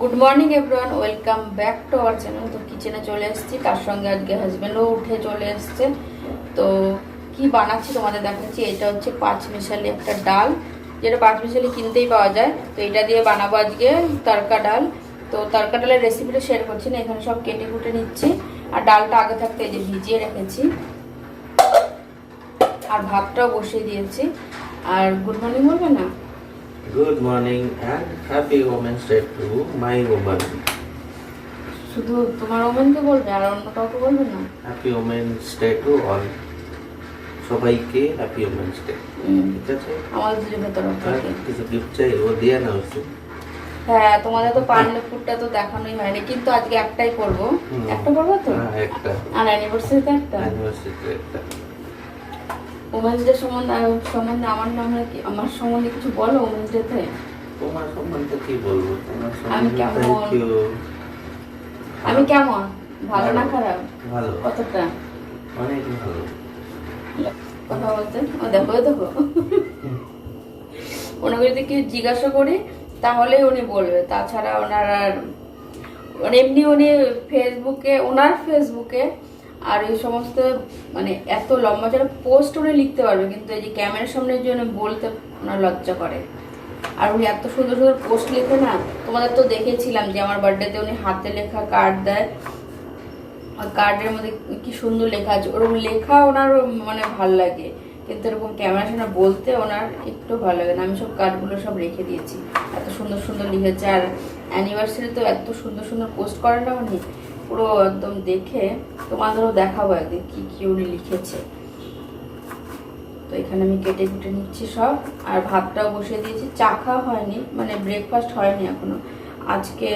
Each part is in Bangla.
Good morning everyone, welcome back to our channel. তো কিচেনে চলে এসেছি, তার সঙ্গে আজকে হাজব্যান্ডও উঠে চলে এসছে। তো কি বানাচ্ছি তোমাদের দেখাচ্ছি। এটা হচ্ছে পাঁচমিশালি একটা ডাল, যেটা পাঁচমিশালি কিনতেই পাওয়া যায়। তো এটা দিয়ে বানাবো আজকে তড়কা ডাল। তো তড়কা ডালের রেসিপিটা শেয়ার করছি না, এখানে সব কেটে কুটে নিচ্ছি। আর ডালটা আগে থাকতে এই যে ভিজিয়ে রেখেছি, আর ভাতটাও বসিয়ে দিয়েছি। আর গুড মর্নিং বলবে না? Good morning and happy Women's Day to my woman. শুধু তোমার ওমেনকে বলবে, আর অন্য কাউকে বলবে না? Happy Women's Day to all. সবাইকে হ্যাপি ওমেন্স ডে। ঠিক আছে, আমাদের দুজনের ভেতরে থেকে কিছু গিফট চাই, ও দিয়ে না হচ্ছে। হ্যাঁ, তোমাদের তো পান্ডবপুরটা তো দেখানোই হয়নি, কিন্তু আজকে একটাই করবো। একটা করবো তো, একটা আর অ্যানিভার্সারিতে একটা। অ্যানিভার্সারিতে একটা। ওমেন্স ডে সম্বন্ধে আমার নামে কি, আমার সম্বন্ধে কিছু বলো ওমেন্স ডে তে। তোমার সম্বন্ধে কি বলবো? তোমার আমি সম্বন্ধে কেমন? Thank you. আমি কেমন? ভালো না খারাপ? ভালো, কতটা? অনেক ভালো। কথা বলতে ও দেখো দেখো, ওনাকে যদি কেউ জিজ্ঞাসা করি তাহলে উনি বলবে, তাছাড়া ওনার আর এমনি উনি ওনার ফেসবুকে আর এই সমস্ত মানে এত লম্বা যারা পোস্ট উনি লিখতে পারবে, কিন্তু এই যে ক্যামেরার সামনে যে উনি বলতে ওনার লজ্জা করে। আর উনি এত সুন্দর সুন্দর পোস্ট লিখে না, তোমাদের তো দেখেছিলাম যে আমার বার্থডেতে উনি হাতে লেখা কার্ড দেয়, আর কার্ডের মধ্যে কি সুন্দর লেখা আছে। ওরকম লেখা ওনার মানে ভাল লাগে, কিন্তু এরকম ক্যামেরার সামনে বলতে ওনার একটু ভালো লাগে না। আমি সব কার্ডগুলো সব রেখে দিয়েছি, এত সুন্দর সুন্দর লিখেছে। আর অ্যানিভার্সারি তো এত সুন্দর সুন্দর পোস্ট করে না উনি, পুরো একদম দেখে তোমাদেরও দেখাবো একদিন কি কি উনি লিখেছে। তো এখানে আমি কেটে কুটে নিচ্ছি সব, আর ভাতটাও বসিয়ে দিয়েছি। চা খাওয়া হয়নি, মানে ব্রেকফাস্ট হয়নি এখনো। আজকে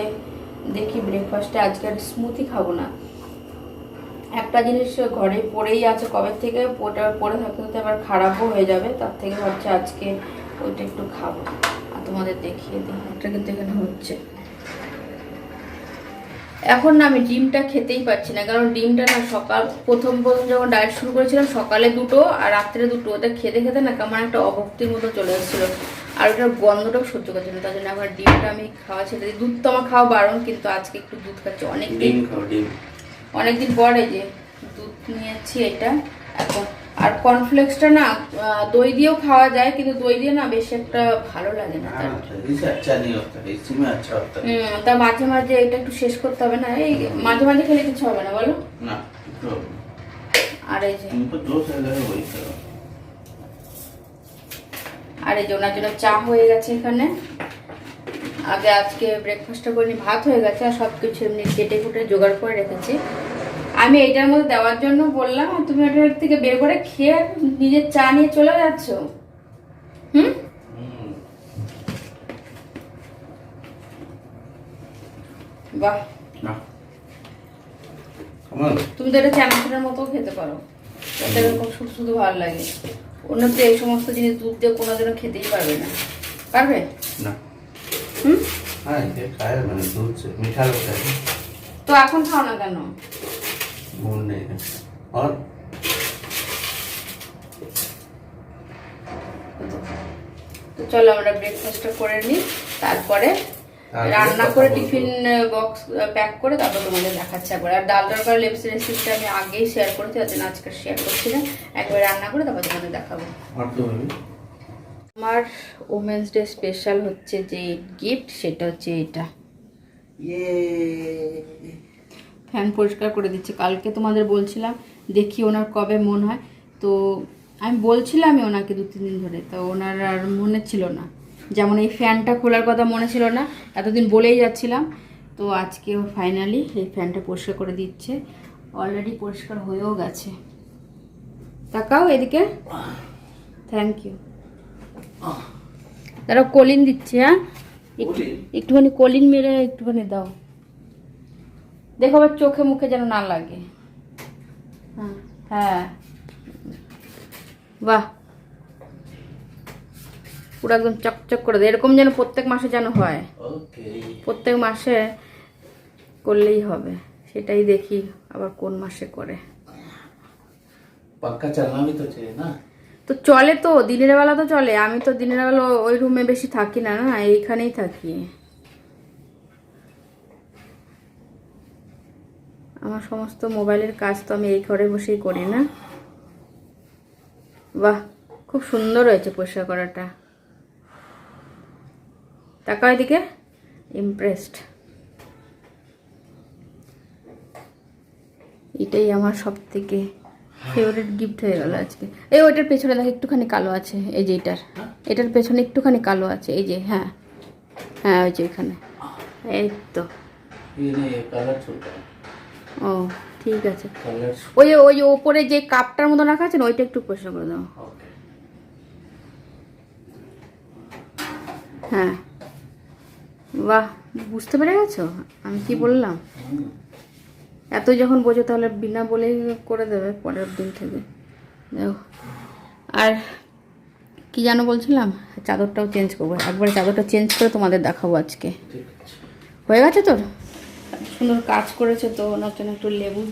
দেখি ব্রেকফাস্টে আজকে আর স্মুথি খাবো না। একটা জিনিস ঘরে পড়েই আছে কবে থেকে, ওটা পড়ে থাকতে থাকতে আবার খারাপও হয়ে যাবে, তার থেকে ভাবছি আজকে ওইটা একটু খাবো। আর তোমাদের দেখিয়ে দিই, একটা কিন্তু এখানে হচ্ছে। এখন না আমি ডিমটা খেতেই পারছি না, কারণ ডিমটা না সকাল প্রথম যখন ডায়েট শুরু করেছিলাম সকালে দুটো আর রাত্রে দুটো, ওটা খেতে খেতে না কেমন একটা অভক্তির মতো চলে এসেছিলো, আর ওটার গন্ধটাও সহ্য করছে না। তার জন্য আবার ডিমটা আমি খাওয়া ছেড়ে দিই। দুধ তো আমার খাওয়া বারণ, কিন্তু আজকে একটু দুধ খাচ্ছি। অনেকদিন পরে যে দুধ নিয়েছি এটা এখন। আর কর্নফ্লেক্সটা না দই দিয়েও খাওয়া যায়, কিন্তু দই দিয়ে না বেশি একটা ভালো লাগে না। তা মাঝে মাঝে এটা একটু শেষ করতে হবে না, এই মাঝে মাঝে খেলে কিছু হবে না বলো না। আর এই যে ওনার জন্য চা হয়ে গেছে এখানে। আজকে ব্রেকফাস্টটা করিনি, ভাত হয়ে গেছে, আর সব কিছু এমনি কেটে কুটে জোগাড় করে রেখেছি। আমি এইটার মধ্যে দেওয়ার জন্য বললাম, আর তুমি ওটার থেকে বের করে খেয়ে নিজের চা নিয়ে চলে যাচ্ছ। বাহ, তুমি তো এটা চানাচুরের মতো খেতে পারো, এটা এরকম শুধু শুধু ভালো লাগে। অন্য তো এই সমস্ত জিনিস দুধ দিয়ে কোনোদিনও খেতেই পারবে না, পারবে না। তো এখন খাও না কেন? তো চলো আমরা ব্রেকফাস্টটা করে নিই, তারপরে রান্না করে টিফিন বক্স প্যাক করে তারপর তোমাদের দেখাচ্ছি একবার। আর ডাল তরকারি রেসিপিটা আমি আগেই শেয়ার করেছি, তার জন্য আজকে শেয়ার করছি না। একবার রান্না করে তারপর তোমাদের দেখাবো। আমার ওমেন্স ডে স্পেশাল হচ্ছে যে গিফট, সেটা হচ্ছে এটা। ফ্যান পরিষ্কার করে দিচ্ছে। কালকে তোমাদের বলছিলাম দেখি ওনার কবে মন হয়, তো আমি বলছিলামই ওনাকে 2-3 দিন ধরে, তো ওনার আর মনে ছিল না। যেমন এই ফ্যানটা খোলার কথা মনে ছিল না, এতদিন বলেই যাচ্ছিলাম। তো আজকে ও ফাইনালি এই ফ্যানটা পরিষ্কার করে দিচ্ছে। অলরেডি পরিষ্কার হয়েও গেছে। তাকাও এদিকে, থ্যাংক ইউ। তারা কলিন দিচ্ছে, হ্যাঁ একটুখানি কলিন মেরে একটুখানি দাও, দেখো আবার চোখে মুখে যেন না লাগে। হ্যাঁ, বাহ, পুরো একদম চকচক করে দেয়। এরকম যেন প্রত্যেক মাসে যেন হয়, প্রত্যেক মাসে করলেই হবে। সেটাই দেখি আবার কোন মাসে করে। পাক্কা চালানো তো চাই না, তো চলে তো দিনের বেলা তো চলে। আমি তো দিনের বেলা ওই রুমে বেশি থাকি না, না এইখানেই থাকি। আমার সমস্ত মোবাইলের কাজ তো আমি এই ঘরে বসেই করি না। বাহ, খুব সুন্দর হয়েছে পরিষ্কার করাটা। তাকাও এদিকে, ইমপ্রেসড। এটাই আমার সব থেকে ফেভারিট গিফট হয়ে গেল আজকে। এই ওইটার পেছনে দেখ একটুখানি কালো আছে, এই যে এটার পেছনে একটুখানি কালো আছে, এই যে, হ্যাঁ হ্যাঁ ওই যে এখানে, এই তো। ও ঠিক আছে, ওই ওই ওপরে যে কাপটার মতো রাখা আছে না, ওইটা একটু পরিষ্কার করে দাও। হ্যাঁ, বাহ, বুঝতে পেরে গেছো আমি কি বললাম? এত যখন বোঝো তাহলে বিনা বলেই করে দেবে পরের দিন থেকে। দেখো, আর কি যেন বলছিলাম, চাদরটাও চেঞ্জ করবো একবারে, চাদরটা চেঞ্জ করে তোমাদের দেখাবো আজকে। হয়ে গেছে তোর? সুন্দর কাজ করেছে তো, ওনার জন্য একটু লেবু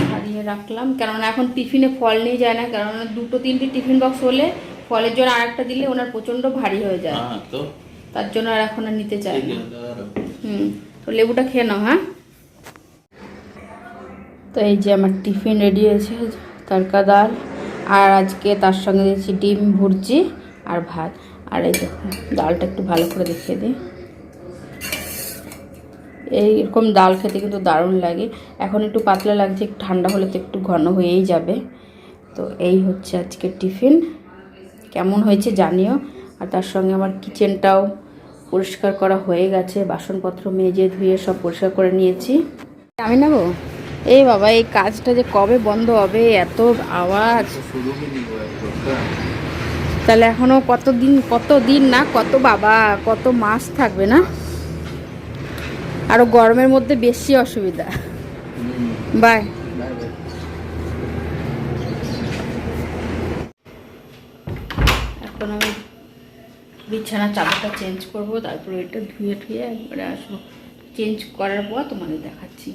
ছাড়িয়ে রাখলাম, কেননা এখন টিফিনে ফল নিয়ে যায় না, কেননা 2-3টি টিফিন বক্স হলে ফলের জন্য আরেকটা দিলে ওনার প্রচণ্ড ভারী হয়ে যায়, তার জন্য আর এখন আর নিতে চায় না। তো লেবুটা খেয়ে নাও। হ্যাঁ, তো এই যে আমার টিফিন রেডি হয়েছে, তড়কা ডাল, আর আজকে তার সঙ্গে দিয়েছি ডিম ভুর্জি আর ভাত। আর এই দেখো ডালটা একটু ভালো করে দেখিয়ে দিই। এইরকম ডাল খেতে কিন্তু দারুণ লাগে। এখন একটু পাতলা লাগছে, একটু ঠান্ডা হলে তো একটু ঘন হয়েই যাবে। তো এই হচ্ছে আজকের টিফিন, কেমন হয়েছে জানিও। আর তার সঙ্গে আমার কিচেনটাও পরিষ্কার করা হয়ে গেছে, বাসনপত্র মেজে ধুয়ে সব পরিষ্কার করে নিয়েছি। আমি নেবো? এই বাবা, এই কাজটা যে কবে বন্ধ হবে, এত আওয়াজ। তাহলে এখনো কতদিন না, কত মাস থাকবে না? আরো গরমের মধ্যে বেশি অসুবিধা। বাই। এখন আমি বিছানার চাদরটা চেঞ্জ করব, তারপরে এটা ধুয়ে একবারে আসবো। চেঞ্জ করার পর তোমাদের দেখাচ্ছি।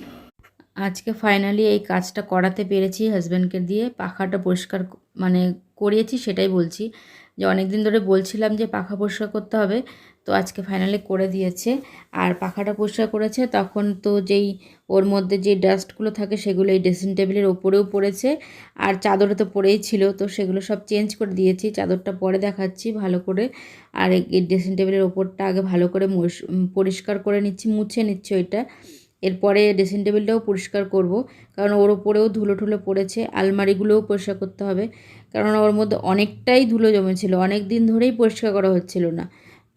আজকে ফাইনালি এই কাজটা করাতে পেরেছি হাজব্যান্ডকে দিয়ে। পাখাটা পরিষ্কার করিয়েছি, সেটাই বলছি, যে অনেক দিন ধরে বলছিলাম যে পাখা পরিষ্কার করতে হবে, তো আজকে ফাইনালি করে দিয়েছে। আর পাখাটা পরিষ্কার করেছে তখন তো যেই ওর মধ্যে যে ডাস্টগুলো থাকে সেগুলো এই ড্রেসিং টেবিলের ওপরেও পড়েছে, আর চাদরে তো পড়েই ছিল, তো সেগুলো সব চেঞ্জ করে দিয়েছি। চাদরটা পরে দেখাচ্ছি ভালো করে। আর এই ড্রেসিং টেবিলের ওপরটা আগে ভালো করে পরিষ্কার করে নিচ্ছি, মুছে নিচ্ছি ওইটা। এরপরে ড্রেসিং টেবিলটাও পরিষ্কার করব, কারণ ওর ওপরেও ধুলো ঠুলো পড়েছে। আলমারিগুলোও পরিষ্কার করতে হবে, কারণ ওর মধ্যে অনেকটাই ধুলো জমেছিল, অনেক দিন ধরেই পরিষ্কার করা হচ্ছিল না।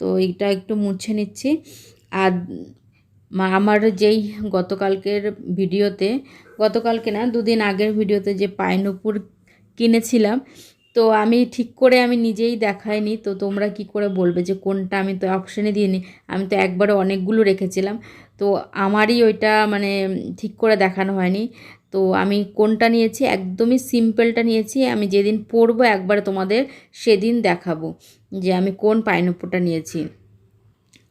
তো এইটা একটু মুছে নিচ্ছি। আর আমার যেই গতকালকে না, 2 দিন আগের ভিডিওতে যে পাইনঅ্যাপেল কিনেছিলাম, তো আমি ঠিক করে আমি নিজেই দেখাইনি, তো তোমরা কি করে বলবে যে কোনটা? আমি তো অপশানে দিইনি, আমি তো একবারে অনেকগুলো রেখেছিলাম, তো আমারই ওইটা ঠিক করে দেখানো হয়নি। তো আমি কোনটা নিয়েছি, একদমই সিম্পলটা নিয়েছি। আমি যেদিন পরবো একবারে তোমাদের সেদিন দেখাবো যে আমি কোন পাইনঅ্যাপেলটা নিয়েছি।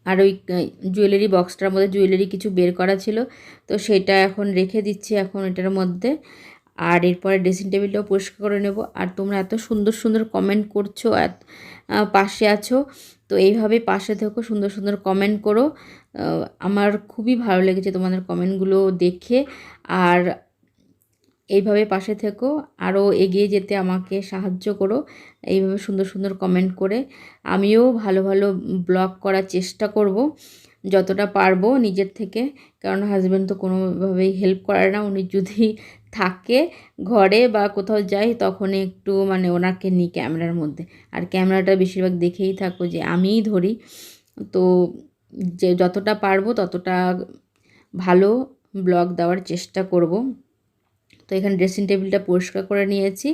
আর ওই জুয়েলারি বক্সটার মধ্যে জুয়েলারি কিছু বের করা ছিল, তো সেটা এখন রেখে দিচ্ছি এখন এটার মধ্যে। আর এরপরে ড্রেসিং টেবিলটাও পরিষ্কার করে নেব। আর তোমরা এত সুন্দর সুন্দর কমেন্ট করছো, পাশে আছো, তো এইভাবে পাশে থেকো, সুন্দর সুন্দর কমেন্ট করো। আমার খুবই ভালো লেগেছে তোমাদের কমেন্টগুলো দেখে। আর এইভাবে পাশে থেকো, আরও এগিয়ে যেতে আমাকে সাহায্য করো এইভাবে সুন্দর সুন্দর কমেন্ট করে। আমিও ভালো ভালো ব্লগ করার চেষ্টা করব যতটা পারবো নিজের থেকে, কারণ হাজব্যান্ড তো কোনোভাবেই হেল্প করে না। উনি যদি থাকে ঘরে বা কোথাও যাই তখনই একটু ওনাকে নিই ক্যামেরার মধ্যে, আর ক্যামেরাটা বেশিরভাগ দেখেই থাকো যে আমিই ধরি। তো যে যতটা পারবো ততটা ভালো ব্লগ দেওয়ার চেষ্টা করব। তো এখানে ড্রেসিং টেবিলটা পরিষ্কার করে নিয়েছি,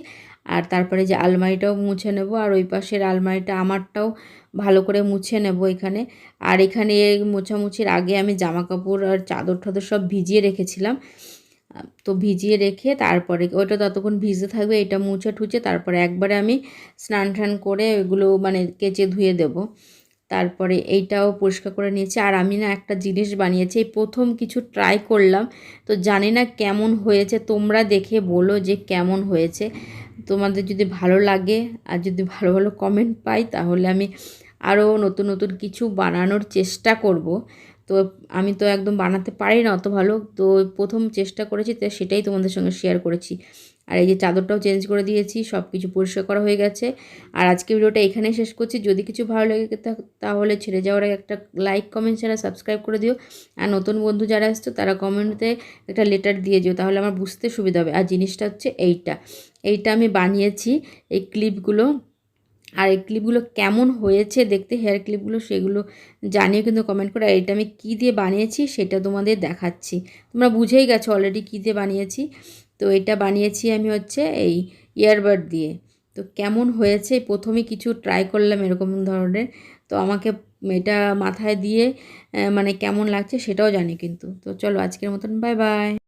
আর তারপরে যে আলমারিটাও মুছে নেব, আর ওই পাশের আলমারিটা আমারটাও ভালো করে মুছে নেব এখানে। আর এখানে মোছামুছির আগে আমি জামা কাপড় আর চাদর টাদর সব ভিজিয়ে রেখেছিলাম, তো ভিজিয়ে রেখে তারপরে ওইটা ততক্ষণ ভিজতে থাকবে, এটা মুছে ঠুচে তারপরে একবারে আমি স্নান টান করে ওইগুলো কেচে ধুয়ে দেবো। তারপরে এইটাও পরিষ্কার করে নিয়েছি। আর আমি না একটা জিনিস বানিয়েছি, এই প্রথম কিছু ট্রাই করলাম, তো জানি না কেমন হয়েছে, তোমরা দেখে বলো যে কেমন হয়েছে। তোমাদের যদি ভালো লাগে আর যদি ভালো ভালো কমেন্ট পাই তাহলে আমি আরও নতুন নতুন কিছু বানানোর চেষ্টা করব। তো আমি তো একদম বানাতে পারি না অত ভালো, তো প্রথম চেষ্টা করেছি, তো সেটাই তোমাদের সঙ্গে শেয়ার করেছি। আর এই যে চাদরটাও চেঞ্জ করে দিয়েছি, সব কিছু পরিষ্কার করা হয়ে গেছে। আর আজকে ভিডিওটা এখানেই শেষ করছি। যদি কিছু ভালো লাগে তাহলে ছেড়ে যাওয়ার আগে একটা লাইক, কমেন্ট, শেয়ার, সাবস্ক্রাইব করে দিও। আর নতুন বন্ধু যারা আসছো তারা কমেন্টে একটা লেটার দিয়ে দিও, তাহলে আমার বুঝতে সুবিধা হবে। আর জিনিসটা হচ্ছে এইটা আমি বানিয়েছি, এই ক্লিপগুলো। আর এই ক্লিপগুলো কেমন হয়েছে দেখতে, হেয়ার ক্লিপগুলো, সেগুলো জানিও কিন্তু কমেন্ট করে। আর এটা আমি কী দিয়ে বানিয়েছি সেটা তোমাদের দেখাচ্ছি। তোমরা বুঝেই গেছো অলরেডি কী দিয়ে বানিয়েছি। তো এটা বানিয়েছি আমি হচ্ছে এই ইয়ারবাড দিয়ে। তো কেমন হয়েছে, প্রথমে কিছু ট্রাই করলাম এরকম ধরনের। তো আমাকে এটা মাথায় দিয়ে মানে কেমন লাগছে সেটাও জানি কিন্তু। তো চলো আজকের মতন বাই বাই।